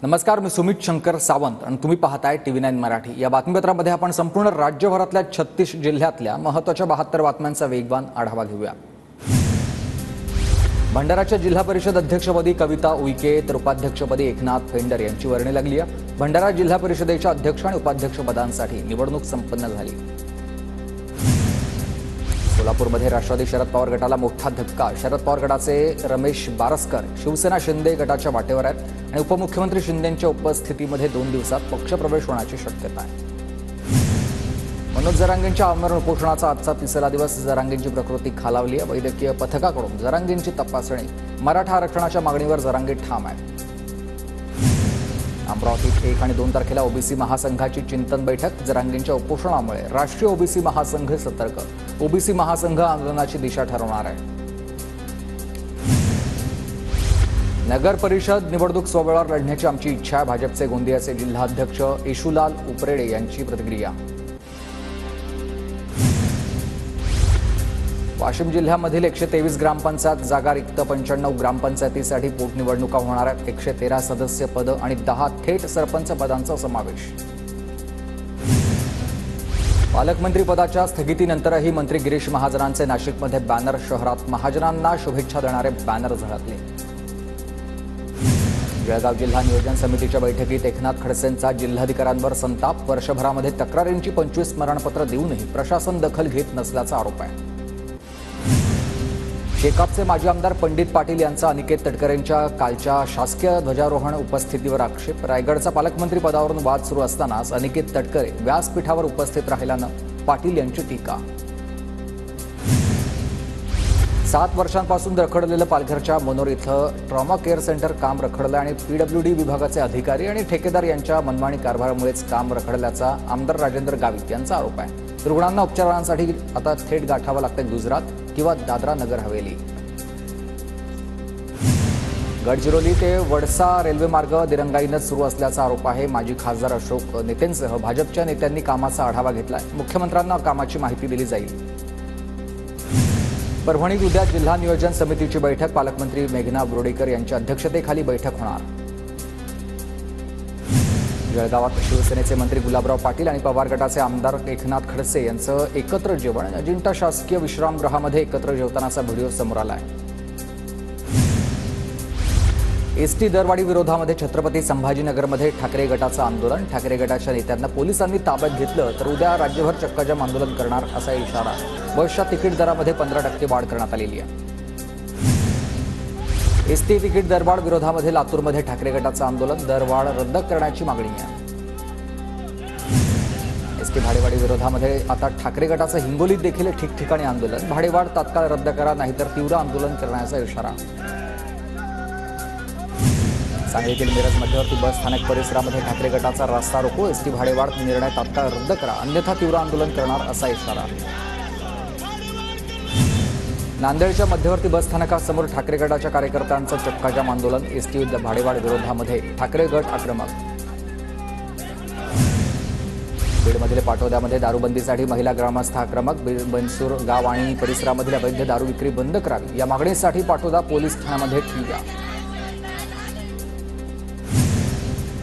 नमस्कार, मी सुमित शंकर सावंत आणि तुम्ही पाहताय TV9 मराठी। या बातमीपत्रामध्ये आपण संपूर्ण राज्यभरातल्या 36 जिल्ह्यातल्या महत्त्वाच्या 72 बातम्यांचा वेगवान आढावा घेऊया। भंडाराच्या जिल्हा परिषद अध्यक्षपदी कविता उईके तर उपाध्यक्षपदी एकनाथ फेंडर यांची वर्णी लागली आहे। भंडारा जिल्हा परिषदेच्या अध्यक्ष आणि उपाध्यक्ष पदांसाठी निवडणूक संपन्न झाली। सोलापूरमध्ये राष्ट्रवादी शरद पवार गटाला मोठा धक्का। शरद पवार गटाचे रमेश बारसकर शिवसेना शिंदे गटाच्या वाटेवर आहेत आणि उपमुख्यमंत्री शिंदेंच्या उपस्थितीमध्ये 2 दिवसात पक्षप्रवेश होण्याची शक्यता आहे। मनोज जरांगेंच्या आमरण उपोषणाचा आजचा 3रा दिवस। जरांगेंची प्रकृती खालावली आहे। वैद्यकीय पथकाकडून जरांगेंची तपासणी। मराठा आरक्षणाच्या मागणीवर जरांगे ठाम आहे। अमरावतीत 1 आणि 2 तारखेला ओबीसी महासंघाची चिंतन बैठक। जरांगेंच्या उपोषणामुळे राष्ट्रीय ओबीसी महासंघ सतर्क। ओबीसी महासंघ आंदोलनाची दिशा ठरवणार आहे। नगर परिषद निवडणूक स्वबळावर लढण्याची आमची इच्छा आहे। भाजपचे गोंदियाचे जिल्हाध्यक्ष येशूलाल उपरेडे यांची प्रतिक्रिया। वाशिम जिल्ह्यामधील 123 ग्रामपंचायत जागा रिक्त। 95 ग्रामपंचायतीसाठी पोटनिवडणुका होणार आहेत। 113 सदस्य पद आणि 10 थेट सरपंच पदांचा समावेश। पालकमंत्री पदाच्या स्थगितीनंतरही मंत्री गिरीश महाजनांचे नाशिकमध्ये बॅनर। शहरात महाजनांना शुभेच्छा देणारे बॅनर झळकले। जळगाव जिल्हा नियोजन समितीच्या बैठकीत एकनाथ खडसेंचा जिल्हाधिकाऱ्यांवर संताप। वर्षभरामध्ये तक्रारींची 25 स्मरणपत्र देऊनही प्रशासन दखल घेत नसल्याचा आरोप आहे। शेकापचे माजी आमदार पंडित पाटील यांचा अनिकेत तटकरेंच्या कालच्या शासकीय ध्वजारोहण उपस्थितीवर आक्षेप। रायगडचा पालकमंत्री पदावरून वाद सुरू असतानाच अनिकेत तटकरे व्यासपीठावर उपस्थित राहिल्यानं पाटील यांची टीका। 7 वर्षांपासून रखडलेलं पालघरच्या मनोर इथं ट्रॉमा केअर सेंटर काम रखडलं आणि PWD विभागाचे अधिकारी आणि ठेकेदार यांच्या मनमानी कारभारामुळेच काम रखडल्याचा आमदार राजेंद्र गावित यांचा आरोप आहे। रुग्णांना उपचारांसाठी आता थेट गाठावं लागतं गुजरात किंवा दादरा नगर हवेली। गडचिरोली ते वडसा रेल्वे मार्ग दिरंगाईनं सुरू असल्याचा आरोप आहे। माजी खासदार अशोक नेतेंसह भाजपच्या नेत्यांनी कामाचा आढावा घेतलाय। मुख्यमंत्र्यांना कामाची माहिती दिली जाईल। परभणीत उद्या जिल्हा नियोजन समितीची बैठक। पालकमंत्री मेघना बोर्डीकर यांच्या अध्यक्षतेखाली बैठक होणार। जळगावात शिवसेनेचे मंत्री गुलाबराव पाटील आणि पवार गटाचे आमदार एकनाथ खडसे यांचं एकत्र जेवण। अजिंठा शासकीय विश्रामगृहामध्ये एकत्र जेवतानाचा व्हिडिओ समोर आलाय। एसटी दरवाढी विरोधामध्ये छत्रपती संभाजीनगरमध्ये ठाकरे गटाचं आंदोलन। ठाकरे गटाच्या नेत्यांना पोलिसांनी ताब्यात घेतलं तर उद्या राज्यभर चक्काजाम आंदोलन करणार असा इशारा। बसच्या तिकीट दरामध्ये 15% वाढ करण्यात आलेली आहे। एसटी तिकीट दरवाढ विरोधामध्ये लातूरमध्ये ठाकरे गटाचं आंदोलन। दरवाढ रद्द करण्याची मागणी आहे। एसटी भाडेवाढी विरोधामध्ये आता ठाकरे गटाचं हिंगोलीत देखील ठिकठिकाणी आंदोलन। भाडेवाढ तात्काळ रद्द करा नाहीतर तीव्र आंदोलन करण्याचा इशारा। सांगलीतील मिरज मध्यवर्ती बस स्थानक परिसरामध्ये ठाकरे गटाचा रास्ता रोको। एसटी भाडेवाढ निर्णय तात्काळ रद्द करा अन्यथा तीव्र आंदोलन करणार असा इशारा। नांदेडच्या मध्यवर्ती बस स्थानकासमोर ठाकरे गटाच्या कार्यकर्त्यांचं चक्काजाम आंदोलन। एसटी भाडेवाढ विरोधामध्ये ठाकरे गट आक्रमक। बीडमधील पाटोद्यामध्ये दारूबंदीसाठी महिला ग्रामस्थ आक्रमक। बनसूर गाव आणि परिसरामधील अवैध दारू विक्री बंद करावी या मागणीसाठी पाटोदा पोलीस ठाण्यामध्ये ठिय्या।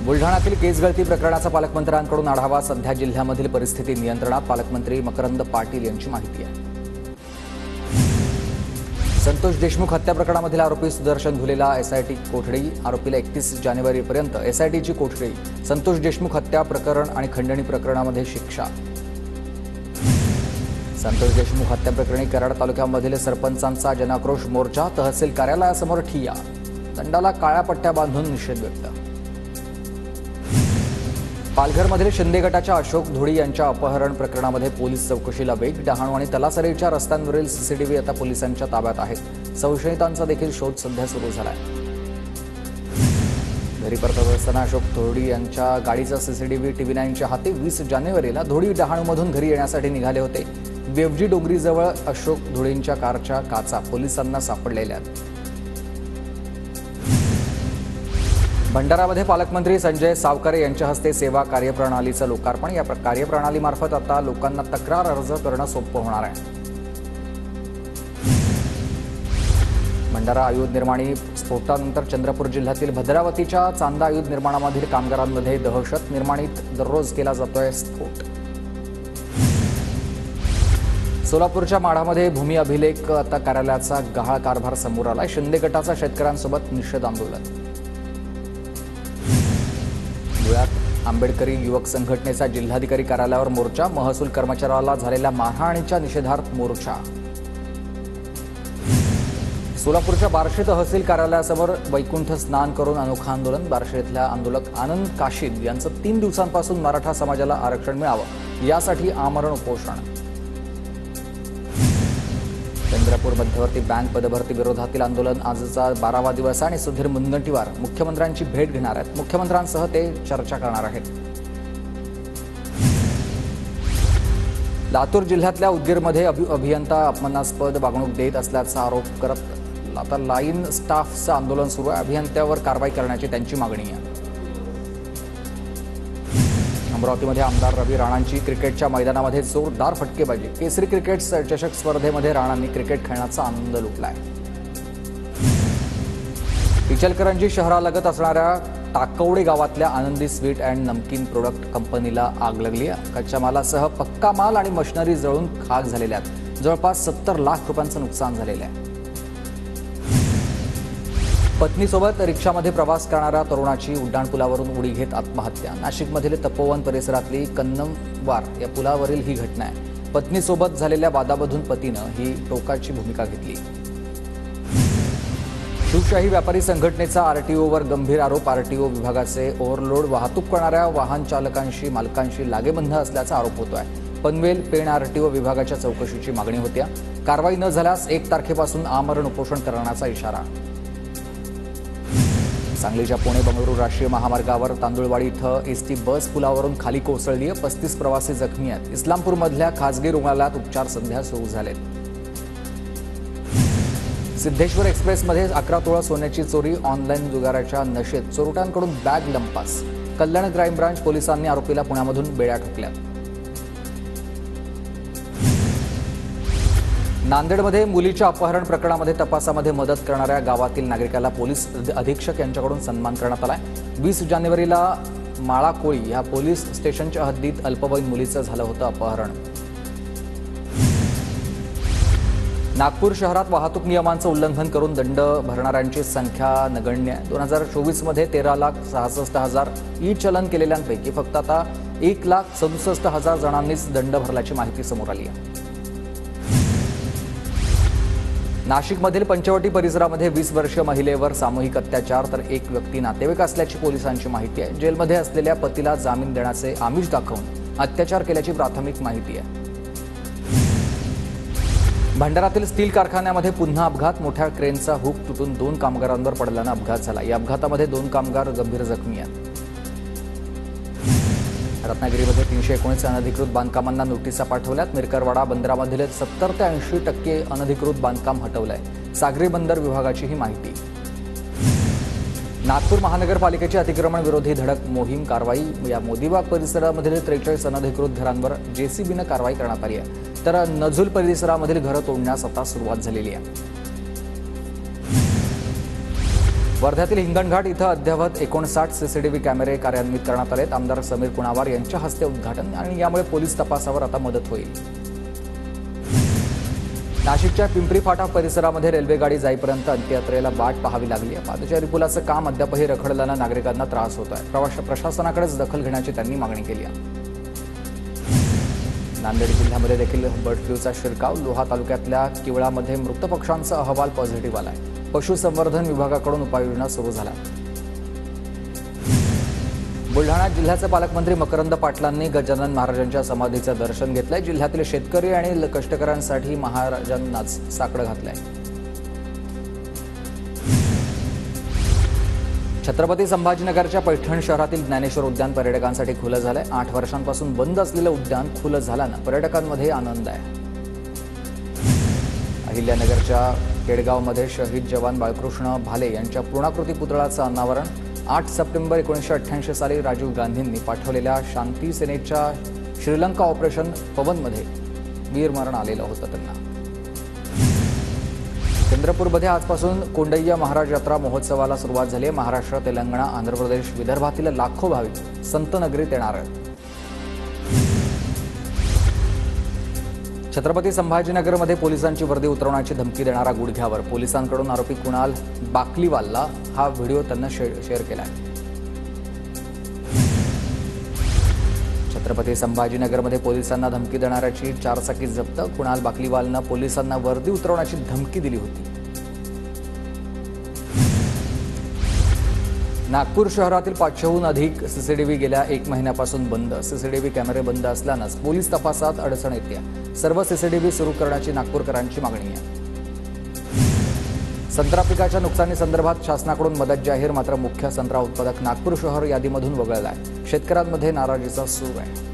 बुलढाण्यातील केस गळती प्रकरणाचा पालकमंत्र्यांकडून आढावा। सध्या जिल्ह्यामधील परिस्थिती नियंत्रणात। पालकमंत्री मकरंद पाटील यांची माहिती आहे। संतोष देशमुख हत्या प्रकरणामधील आरोपी सुदर्शन घुलेला एसआयटी कोठडी। आरोपीला 31 जानेवारीपर्यंत एसआयटीची कोठडी। संतोष देशमुख हत्या प्रकरण आणि खंडणी प्रकरणामध्ये शिक्षा। संतोष देशमुख हत्या प्रकरणी कराड तालुक्यामधील सरपंचांचा जनाक्रोश मोर्चा। तहसील कार्यालयासमोर ठिय्या। दंडाला काळ्या पट्ट्या बांधून निषेध व्यक्त। पालघरमधील शिंदे गटाच्या अशोक धुळी यांच्या अपहरण प्रकरणामध्ये पोलीस चौकशीला वेग। डहाणू आणि तलासरीच्या रस्त्यांवरील सीसीटीव्ही आता पोलिसांच्या ताब्यात आहेत। संशयितांचा देखील शोध सध्या सुरू झालाय। घरी परतत असताना अशोक धुळी यांच्या गाडीचा सीसीटीव्ही TV9च्या हाती। 20 जानेवारीला धुळी डहाणूमधून घरी येण्यासाठी निघाले होते। वेवजी डोंगरीजवळ अशोक धुळींच्या कारच्या काचा पोलिसांना सापडलेल्या आहेत। भंडारामध्ये पालकमंत्री संजय सावकारे यांच्या हस्ते सेवा कार्यप्रणालीचं लोकार्पण। या कार्यप्रणालीमार्फत आता लोकांना तक्रार अर्ज करणं सोपं होणार आहे। भंडारा आयुध निर्माणी स्फोटानंतर चंद्रपूर जिल्ह्यातील भद्रावतीच्या चांदा आयुध निर्माणामधील कामगारांमध्ये दहशत निर्माणीत दररोज केला जातोय स्फोट। सोलापूरच्या माढामध्ये भूमी अभिलेख आता कार्यालयाचा गहाळ कारभार समोर आलाय। शिंदे गटाचा शेतकऱ्यांसोबत निषेध आंदोलन। धुळ्यात आंबेडकरी युवक संघटनेचा जिल्हाधिकारी कार्यालयावर मोर्चा। महसूल कर्मचाऱ्याला झालेल्या मारहाणीच्या निषेधार्थ मोर्चा। सोलापूरच्या बार्शी तहसील कार्यालयासमोर वैकुंठ स्नान करून अनोखं आंदोलन। बार्शी इथल्या आंदोलक आनंद काशीद यांचं 3 दिवसांपासून मराठा समाजाला आरक्षण मिळावं यासाठी आमरण उपोषण। चंद्रपूर मध्यवर्ती बँक पदभरती विरोधातील आंदोलन आजचा 12वा दिवस आणि सुधीर मुनगंटीवार मुख्यमंत्र्यांची भेट घेणार आहेत। मुख्यमंत्र्यांसह ते चर्चा करणार आहेत। लातूर जिल्ह्यातल्या उदगीरमध्ये अभियंता अपमानास्पद वागणूक देत असल्याचा आरोप करत आता लाईन स्टाफचं आंदोलन सुरू आहे। अभियंत्यावर कारवाई करण्याची त्यांची मागणी आहे। अमरावतीमध्ये आमदार रवी राणांची क्रिकेटच्या मैदानामध्ये जोरदार फटकेबाजी। केसरी क्रिकेट चषक स्पर्धेमध्ये राणांनी क्रिकेट खेळण्याचा आनंद लुटलाय। इचलकरंजी शहरालगत असणाऱ्या टाकवडे गावातल्या आनंदी स्वीट अँड नमकीन प्रोडक्ट कंपनीला आग लागली आहे। कच्च्या मालासह पक्का माल आणि मशिनरी जळून खाक झालेल्या आहेत। जवळपास 70 लाख रुपयांचं नुकसान झालेलं आहे। पत्नीसोबत रिक्षामध्ये प्रवास करणाऱ्या तरुणाची उड्डाणपुलावरून उडी घेत आत्महत्या। नाशिकमधील तपोवन परिसरातली कन्नमवार या पुलावरील ही घटना आहे। पत्नीसोबत झालेल्या वादामधून पतीनं ही टोकाची भूमिका घेतली। शिवशाही व्यापारी संघटनेचा आरटीओवर गंभीर आरोप। आरटीओ विभागाचे ओव्हरलोड वाहतूक करणाऱ्या वाहन चालकांशी मालकांशी लागेबंध असल्याचा आरोप होतोय। पनवेल पेण आरटीओ विभागाच्या चौकशीची मागणी होत्या। कारवाई न झाल्यास 1 तारखेपासून आमरण उपोषण करण्याचा इशारा। सांगलीच्या पुणे बंगळुरू राष्ट्रीय महामार्गावर तांदुळवाडी इथं एसटी बस पुलावरून खाली कोसळली आहे। 35 प्रवासी जखमी आहेत। इस्लामपूरमधल्या खासगी रुग्णालयात उपचार सध्या सुरू झालेत। सिद्धेश्वर एक्सप्रेसमध्ये 11 तोळा सोन्याची चोरी। ऑनलाईन जुगाराच्या नशेत चोरट्यांकडून बॅग लंपास। कल्याण क्राईम ब्रांच पोलिसांनी आरोपीला पुण्यामधून बेड्या ठोकल्या। नांदेडमध्ये मुलीच्या अपहरण प्रकरणामध्ये तपासामध्ये मदत करणाऱ्या गावातील नागरिकाला पोलीस अधीक्षक यांच्याकडून सन्मान करण्यात आलाय। 20 जानेवारीला माळाकोळी या पोलीस स्टेशनच्या हद्दीत अल्पवयीन मुलीचं झालं होतं अपहरण। नागपूर शहरात वाहतूक नियमांचं उल्लंघन करून दंड भरणाऱ्यांची संख्या नगण्य आहे। 2024मध्ये 13,66,000 ई चलन केलेल्यांपैकी फक्त आता 1,67,000 जणांनीच दंड भरल्याची माहिती समोर आली आहे। नाशिकमधील पंचवटी परिसरामध्ये 20 वर्षीय महिलेवर सामूहिक अत्याचार तर एक व्यक्ती नातेवाईक असल्याची पोलिसांची माहिती आहे। जेलमध्ये असलेल्या पतीला जामीन देण्याचे आमिष दाखवून अत्याचार केल्याची प्राथमिक माहिती आहे। भंडारातील स्टील कारखान्यामध्ये पुन्हा अपघात। मोठ्या क्रेनचा हुक तुटून 2 कामगारांवर पडल्यानं अपघात झाला। या अपघातामध्ये 2 कामगार गंभीर जखमी आहेत। रत्नागिरीमध्ये 319 अनधिकृत बांधकामांना नोटिसा पाठवल्यात। मिरकरवाडा बंदरामधील 70 ते 80% अनधिकृत बांधकाम हटवलंय। सागरी बंदर विभागाची ही माहिती। नागपूर महानगरपालिकेची अतिक्रमण विरोधी धडक मोहीम कारवाई। या मोदीबाग परिसरामधील 43 अनधिकृत घरांवर जेसीबीनं कारवाई करण्यात आली आहे। तर नजुल परिसरामधील घरं तोडण्यास आता सुरुवात झालेली आहे। वर्ध्यातील हिंगणघाट इथं अद्ययावत 59 सीसीटीव्ही कॅमेरे कार्यान्वित करण्यात आलेत। आमदार समीर कुणावार यांच्या हस्ते उद्घाटन आणि यामुळे पोलीस तपासावर आता मदत होईल। नाशिकच्या पिंपरी फाटा परिसरामध्ये रेल्वे गाडी जाईपर्यंत अंत्ययात्रेला वाट पाहावी लागली आहे। पादचारी पुलाचं काम अद्यापही रखडल्यानं नागरिकांना त्रास होत आहे। प्रशासनाकडेच दखल घेण्याची त्यांनी मागणी केली आहे। नांदेड जिल्ह्यामध्ये देखील बर्ड फ्लूचा शिरकाव। लोहा तालुक्यातल्या किवळामध्ये मृत पक्ष्यांचा अहवाल पॉझिटिव्ह आलाय। पशुसंवर्धन विभागाकडून उपाययोजना सुरू झाल्या। बुलढाणा जिल्ह्याचे पालकमंत्री मकरंद पाटलांनी गजानन महाराजांच्या समाधीचं दर्शन घेतलंय। जिल्ह्यातील शेतकरी आणि कष्टकऱ्यांसाठी महाराजांनाच साकडं घातलंय। छत्रपती संभाजीनगरच्या पैठण शहरातील ज्ञानेश्वर उद्यान पर्यटकांसाठी खुलं झालंय। 8 वर्षांपासून बंद असलेलं उद्यान खुलं झाल्यानं पर्यटकांमध्ये आनंद आहे। अहिल्यानगरच्या केडगावमध्ये शहीद जवान बाळकृष्ण भाले यांच्या पूर्णाकृती पुतळ्याचं अनावरण। 8 सप्टेंबर 1988 साली राजीव गांधींनी पाठवलेल्या शांती सेनेच्या श्रीलंका ऑपरेशन पवनमध्ये वीरमरण आलेलं होतं त्यांना। चंद्रपूरमध्ये आजपासून कोंडय्या महाराज यात्रा महोत्सवाला सुरुवात झाली आहे। महाराष्ट्र, तेलंगणा, आंध्र प्रदेश, विदर्भातील लाखो भाविक संत नगरीत येणार आहेत। छत्रपती संभाजीनगरमध्ये पोलिसांची वर्दी उतरवण्याची धमकी देणारा गुडघ्यावर पोलिसांकडून आरोपी कुणाल बाकलीवालला हा व्हिडिओ त्यांना शेअर केला आहे। छत्रपती संभाजीनगरमध्ये पोलिसांना धमकी देणाऱ्याची चारचाकी जप्त। कुणाल बाकलीवालनं पोलिसांना वर्दी उतरवण्याची धमकी दिली होती। नागपूर शहरातील 500हून अधिक सीसीटीव्ही गेल्या 1 महिन्यापासून बंद। सीसीटीव्ही कॅमेरे बंद असल्यानंच पोलीस तपासात अडचण येते। सर्व सीसीटीव्ही सुरू करण्याची नागपूरकरांची मागणी आहे। संत्रा पिकाच्या नुकसानीसंदर्भात शासनाकडून मदत जाहीर, मात्र मुख्य संत्रा उत्पादक नागपूर शहर यादीमधून वगळलाय। शेतकऱ्यांमध्ये नाराजीचा सूर आहे।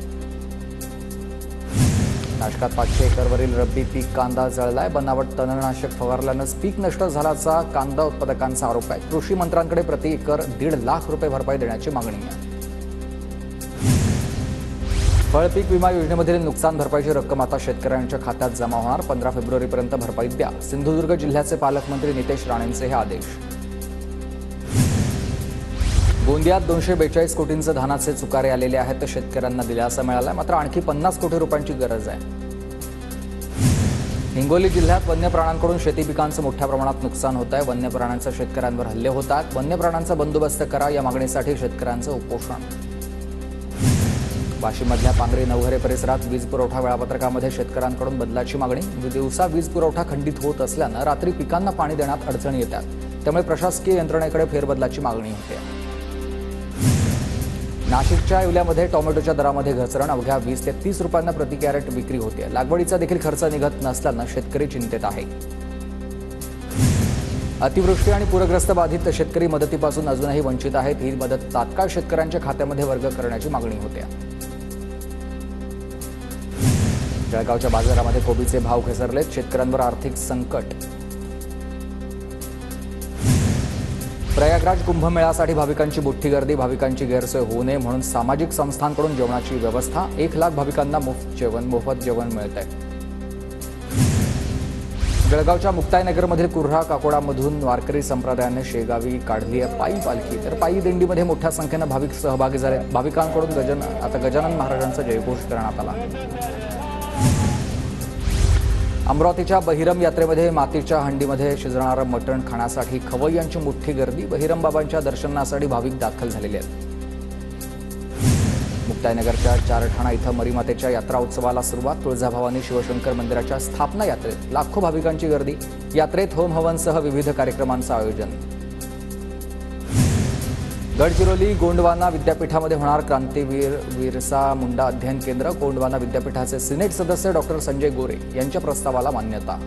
नाशकात 500 एकरवरील रब्बी पीक कांदा जळलाय। बनावट तणनाशक फवारल्यानंच पीक नष्ट झाल्याचा कांदा उत्पादकांचा आरोप आहे। कृषी मंत्र्यांकडे प्रति एकर 1.5 लाख रुपये भरपाई देण्याची मागणी आहे। फळपीक विमा योजनेमधील नुकसान भरपाईची रक्कम आता शेतकऱ्यांच्या खात्यात जमा होणार। 15 फेब्रुवारीपर्यंत भरपाई द्या, सिंधुदुर्ग जिल्ह्याचे पालकमंत्री नितेश राणेंचे हे आदेश। गोंदियात 242 कोटींचे धानाचे चुकारे आलेले आहेत, तर शेतकऱ्यांना दिलासा मिळाला, मात्र आणखी 50 कोटी रुपयांची गरज आहे। हिंगोली जिल्ह्यात वन्य प्राण्यांकडून शेती पिकांचं मोठ्या प्रमाणात नुकसान होत आहे। वन्य प्राण्यांचे शेतकऱ्यांवर हल्ले होतात। वन्य प्राण्यांचा बंदोबस्त करा या मागणीसाठी शेतकऱ्यांचं उपोषण। वाशिममधल्या पांगरी नवघरे परिसरात वीज पुरवठा वेळापत्रकामध्ये शेतकऱ्यांकडून बदलाची मागणी। दिवसा वीज पुरवठा खंडित होत असल्यानं रात्री पिकांना पाणी देण्यात अडचणी येतात, त्यामुळे प्रशासकीय यंत्रणेकडे फेरबदलाची मागणी होते। नाशिकच्या येवल्यामध्ये टोमॅटोच्या दरामध्ये घसरण, अवघ्या 20 ते 30 रुपयांना प्रति कॅरेट विक्री होते। लागवडीचा देखील खर्च निघत नसल्यानं शेतकरी चिंतेत आहे। अतिवृष्टी आणि पूरग्रस्त बाधित शेतकरी मदतीपासून अजूनही वंचित आहेत। ही मदत तात्काळ शेतकऱ्यांच्या खात्यामध्ये वर्ग करण्याची मागणी होते। जळगावच्या बाजारामध्ये कोबीचे भाव घसरलेत, शेतकऱ्यांवर आर्थिक संकट। प्रयागराज कुंभमेळ्यासाठी भाविकांची मोठी गर्दी, भाविकांची गैरसोय होऊ नये म्हणून सामाजिक संस्थांकडून जेवणाची व्यवस्था। 1 लाख भाविकांना मोफत जेवण मिळतंय। जळगावच्या मुक्ताईनगरमधील कुर्हा काकोडामधून वारकरी संप्रदायाने शेगावी काढली आहे पायी पालखी, तर पायी दिंडीमध्ये मोठ्या संख्येनं भाविक सहभागी झाले। भाविकांकडून गजानन महाराजांचा जयघोष करण्यात आला। अमरावतीच्या बहिरम यात्रेमध्ये मातीच्या हंडीमध्ये शिजणारं मटण खाण्यासाठी खवय्यांची मोठी गर्दी। बहिरम बाबांच्या दर्शनासाठी भाविक दाखल झालेले आहेत। मुक्ताईनगरच्या चारठाणा इथं मरीमातेच्या यात्रा उत्सवाला सुरुवात। तुळजाभवानी शिवशंकर मंदिराच्या स्थापना यात्रेत लाखो भाविकांची गर्दी। यात्रेत होम हवनसह विविध कार्यक्रमांचं आयोजन। गडचिरोली गोंडवाना विद्यापीठामध्ये होणार क्रांतीवीर बिरसा मुंडा अध्ययन केंद्र। गोंडवाना विद्यापीठाचे सिनेट सदस्य डॉक्टर संजय गोरे यांच्या प्रस्तावाला मान्यता।